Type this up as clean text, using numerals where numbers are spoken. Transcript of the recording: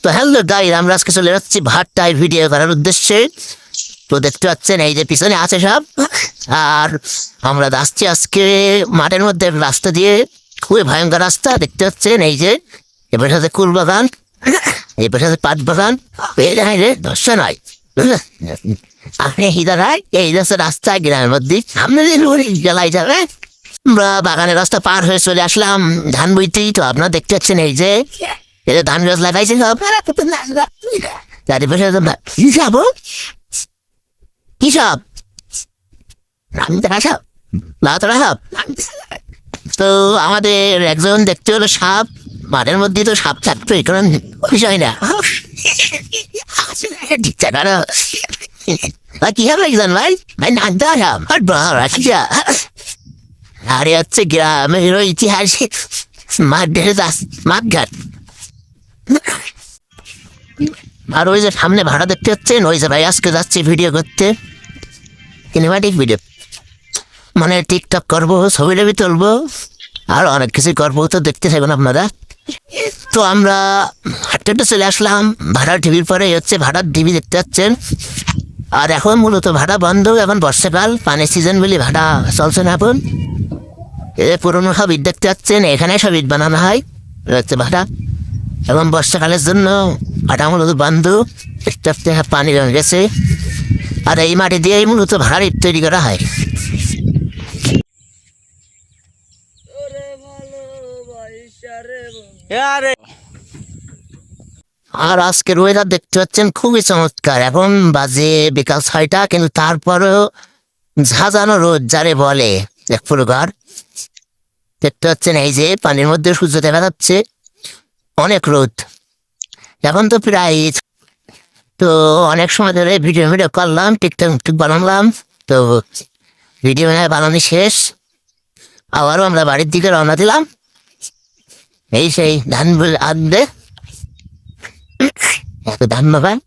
তো hello guys, আমরা আজকে চলে যাচ্ছি ভাট্টায় ভিডিও করার উদ্দেশ্যে। তো দেখতে পাচ্ছেন এই যে পিছনে আছে সব, আর আমরা যাচ্ছি আজকে মাঠের মধ্যে রাস্তা দিয়ে, খুবই ভয়ঙ্কর রাস্তা। দেখতে পাচ্ছেন এই যে এবার সাথে কুল বাগান, এবার সাথে পাট বাগান, রে দর্শন হয়। আপনি হিদারায় এই যাচ্ছে রাস্তায় গ্রামের মধ্যে, সামনে জ্বালাই যাবে। আমরা বাগানের রাস্তা পার হয়ে চলে আসলাম ধান বইতেই। তো আপনারা দেখতে পাচ্ছেন এই যে ধান গাছ লাগাইছে সব। কি সব কি সব সব লাউতরা সাপ। তো আমাদের একজন দেখতে হলো সাপ, মাঠের মধ্যে তো সাপ থাকতো, কোনো বিষয় না। কি হবে একজন ভাই ভাই নামতে সাপ আরে হচ্ছে গ্রামের ইতিহাসে মাঠ ঘাট মাঠঘাট। আর ওই যে সামনে ভাড়া দেখতে হচ্ছেন, ওই যে ভাই আজকে যাচ্ছি ভিডিও করতে, সিনেমাটিক ভিডিও, মানে টিকটক করবো, ছবি টবি তুলবো, আর অনেক কিছু করবো। তো দেখতে থাকুন আপনারা। তো আমরা হাটটা চলে আসলাম ভাড়ার টিভির পরে, হচ্ছে ভাড়ার টিভি দেখতে পাচ্ছেন। আর এখন মূলত ভাড়া বন্ধ, এখন বর্ষাকাল, পানির সিজন বলে ভাড়া চলছে না। এখন পুরোনো সব ইট দেখতে পাচ্ছেন, এখানে সব ইট বানানো হয়, হচ্ছে ভাড়া। এবং বর্ষাকালের জন্য ভাড়া মূলত বন্ধ, আস্তে আস্তে পানি জমে গেছে। আর এই মাটি দিয়েই মূলত ভাড়ার ইট তৈরি করা হয়। আর আজকের ওয়েদার দেখতে পাচ্ছেন খুবই চমৎকার। এখন বাজে বিকাল 6টা, কিন্তু তারপরেও ঝাঁঝানো রোদ যারে বলে এক প্রকার। দেখতে পাচ্ছেন এই যে পানির মধ্যে সূর্য দেখা যাচ্ছে, অনেক রোদ। এখন তো প্রায়, তো অনেক সময় ধরে ভিডিও করলাম, টিকটক বানালাম। তো ভিডিও বানানো শেষ, আবারও আমরা বাড়ির দিকে রওনা দিলাম। এই সেই ধান আনবে, এত ধান বাগান।